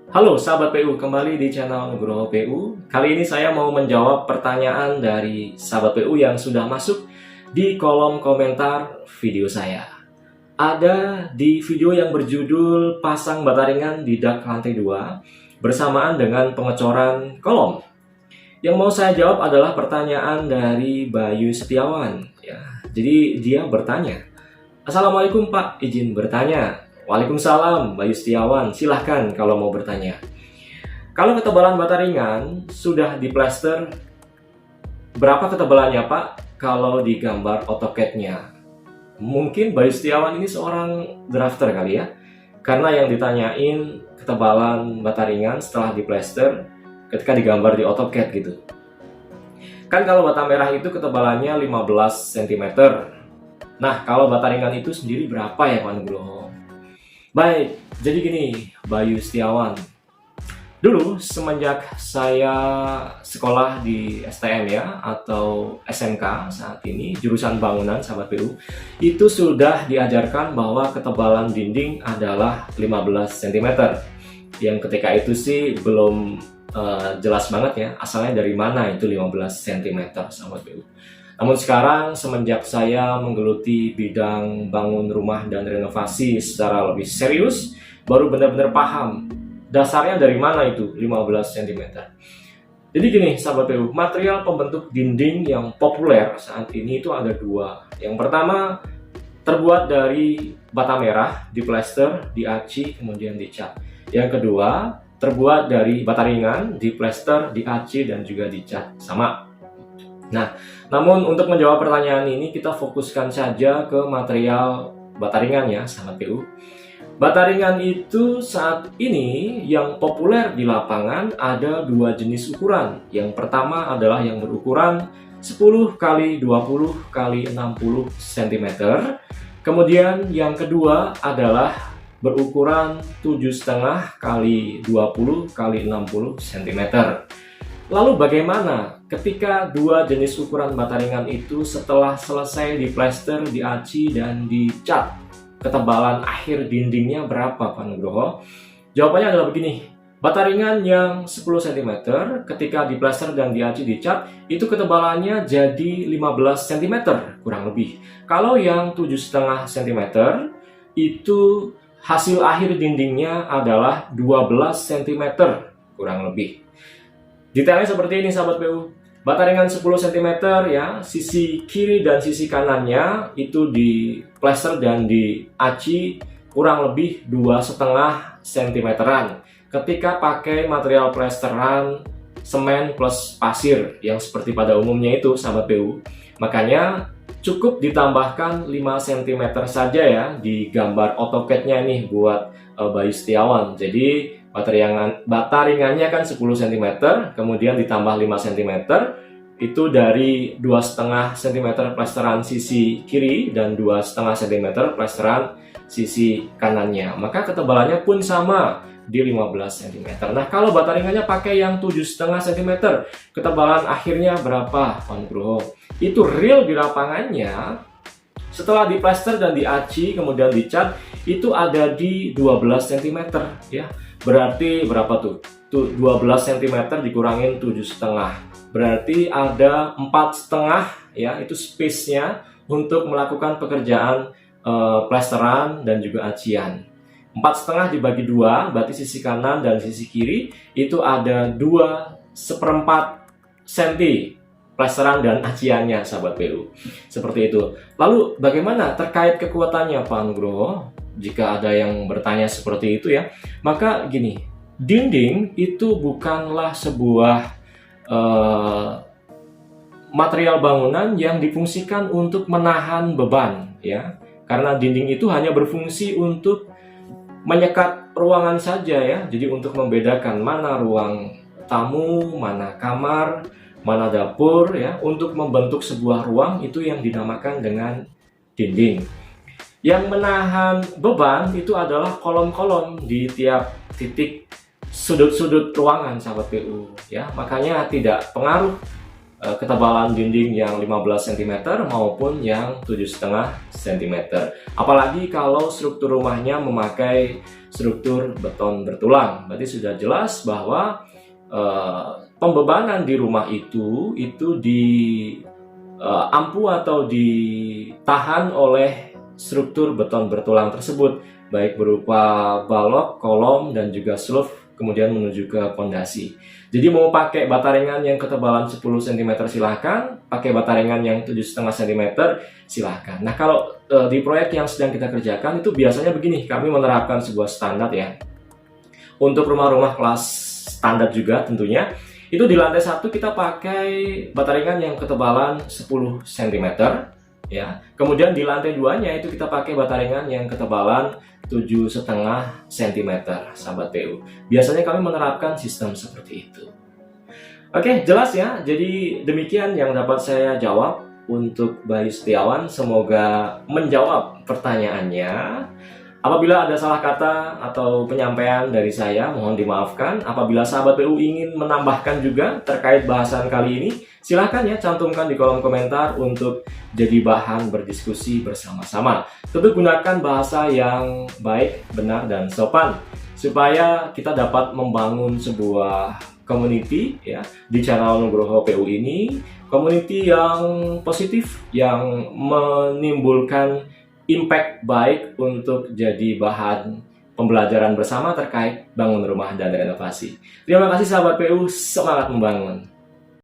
Halo sahabat PU, kembali di channel Nugroho PU. Kali ini saya mau menjawab pertanyaan dari sahabat PU yang sudah masuk di kolom komentar video saya. Ada di video yang berjudul pasang bata ringan di dak lantai 2 bersamaan dengan pengecoran kolom. Yang mau saya jawab adalah pertanyaan dari Bayu Setiawan. Jadi dia bertanya, "Assalamualaikum Pak, izin bertanya." Waalaikumsalam, Bayu Setiawan. Silahkan kalau mau bertanya. Kalau ketebalan bata ringan sudah diplester, berapa ketebalannya Pak kalau di gambar AutoCAD-nya? Mungkin Bayu Setiawan ini seorang drafter kali ya. Karena yang ditanyain ketebalan bata ringan setelah diplester ketika digambar di AutoCAD gitu. Kan kalau bata merah itu ketebalannya 15 cm. Nah, kalau bata ringan itu sendiri berapa ya Pak Nugroho? Baik, jadi gini Bayu Setiawan. Dulu semenjak saya sekolah di STM ya, atau SMK saat ini, jurusan bangunan sahabat PU, itu sudah diajarkan bahwa ketebalan dinding adalah 15 cm. Yang ketika itu sih belum jelas banget ya, asalnya dari mana itu 15 cm sahabat PU. Namun sekarang semenjak saya menggeluti bidang bangun rumah dan renovasi secara lebih serius, baru benar-benar paham dasarnya dari mana itu 15 cm. Jadi gini sahabat PU, material pembentuk dinding yang populer saat ini itu ada dua. Yang pertama terbuat dari bata merah, diplester, diaci, kemudian dicat. Yang kedua terbuat dari bata ringan, diplester, diaci, dan juga dicat. Sama. Nah, namun untuk menjawab pertanyaan ini kita fokuskan saja ke material bata ringan ya, sahabat PU. Bata ringan itu saat ini yang populer di lapangan ada dua jenis ukuran. Yang pertama adalah yang berukuran 10 x 20 x 60 cm. Kemudian yang kedua adalah berukuran 7,5 x 20 x 60 cm. Lalu bagaimana ketika dua jenis ukuran bata ringan itu setelah selesai diplester, diaci, dan dicat? Ketebalan akhir dindingnya berapa Pak Nugroho? Jawabannya adalah begini. Bata ringan yang 10 cm ketika diplester dan diaci, dicat, itu ketebalannya jadi 15 cm kurang lebih. Kalau yang 7,5 cm itu hasil akhir dindingnya adalah 12 cm kurang lebih. Detailnya seperti ini sahabat PU. Bata ringan 10 cm ya, sisi kiri dan sisi kanannya itu di plester dan diaci kurang lebih 2,5 cm-an. Ketika pakai material plesteran semen plus pasir yang seperti pada umumnya itu sahabat PU. Makanya cukup ditambahkan 5 cm saja ya di gambar AutoCAD-nya nih buat Bayu Setiawan. Jadi bata ringannya kan 10 cm, kemudian ditambah 5 cm, itu dari 2,5 cm plesteran sisi kiri dan 2,5 cm plesteran sisi kanannya. Maka ketebalannya pun sama di 15 cm. Nah, kalau bata ringannya pakai yang 7,5 cm, ketebalan akhirnya berapa Pak Nugroho? Itu real di lapangannya setelah diplester dan diaci kemudian dicat itu ada di 12 cm ya. Berarti berapa tuh? 12 cm dikurangin 7,5. Berarti ada 4,5 ya, itu space-nya untuk melakukan pekerjaan plesteran dan juga acian. 4,5 dibagi 2, berarti sisi kanan dan sisi kiri itu ada 2/4 cm plesteran dan aciannya sahabat PU. Seperti itu. Lalu bagaimana terkait kekuatannya Pak Nugroho? Jika ada yang bertanya seperti itu ya, maka gini, dinding itu bukanlah sebuah material bangunan yang difungsikan untuk menahan beban ya, karena dinding itu hanya berfungsi untuk menyekat ruangan saja ya, jadi untuk membedakan mana ruang tamu, mana kamar, mana dapur ya, untuk membentuk sebuah ruang itu yang dinamakan dengan dinding. Yang menahan beban itu adalah kolom-kolom di tiap titik sudut-sudut ruangan sahabat PU ya. Makanya tidak pengaruh ketebalan dinding yang 15 cm maupun yang 7,5 cm. Apalagi kalau struktur rumahnya memakai struktur beton bertulang, berarti sudah jelas bahwa pembebanan di rumah itu ampuh atau ditahan oleh struktur beton bertulang tersebut, baik berupa balok, kolom, dan juga sloof, kemudian menuju ke pondasi. Jadi mau pakai bata ringan yang ketebalan 10 cm silahkan, pakai bata ringan yang 7,5 cm silahkan. Nah, kalau di proyek yang sedang kita kerjakan itu biasanya begini, kami menerapkan sebuah standar ya. Untuk rumah-rumah kelas standar juga tentunya, itu di lantai 1 kita pakai bata ringan yang ketebalan 10 cm ya. Kemudian di lantai 2-nya itu kita pakai bata ringan yang ketebalan 7,5 cm, sahabat PU. Biasanya kami menerapkan sistem seperti itu. Oke, jelas ya. Jadi demikian yang dapat saya jawab untuk Bayu Setiawan. Semoga menjawab pertanyaannya. Apabila ada salah kata atau penyampaian dari saya, mohon dimaafkan. Apabila sahabat PU ingin menambahkan juga terkait bahasan kali ini, silahkan ya cantumkan di kolom komentar untuk jadi bahan berdiskusi bersama-sama. Tentu gunakan bahasa yang baik, benar, dan sopan supaya kita dapat membangun sebuah community ya di channel Nugroho PU ini, community yang positif, yang menimbulkan impact baik untuk jadi bahan pembelajaran bersama terkait bangun rumah dan renovasi. Terima kasih sahabat PU, semangat membangun.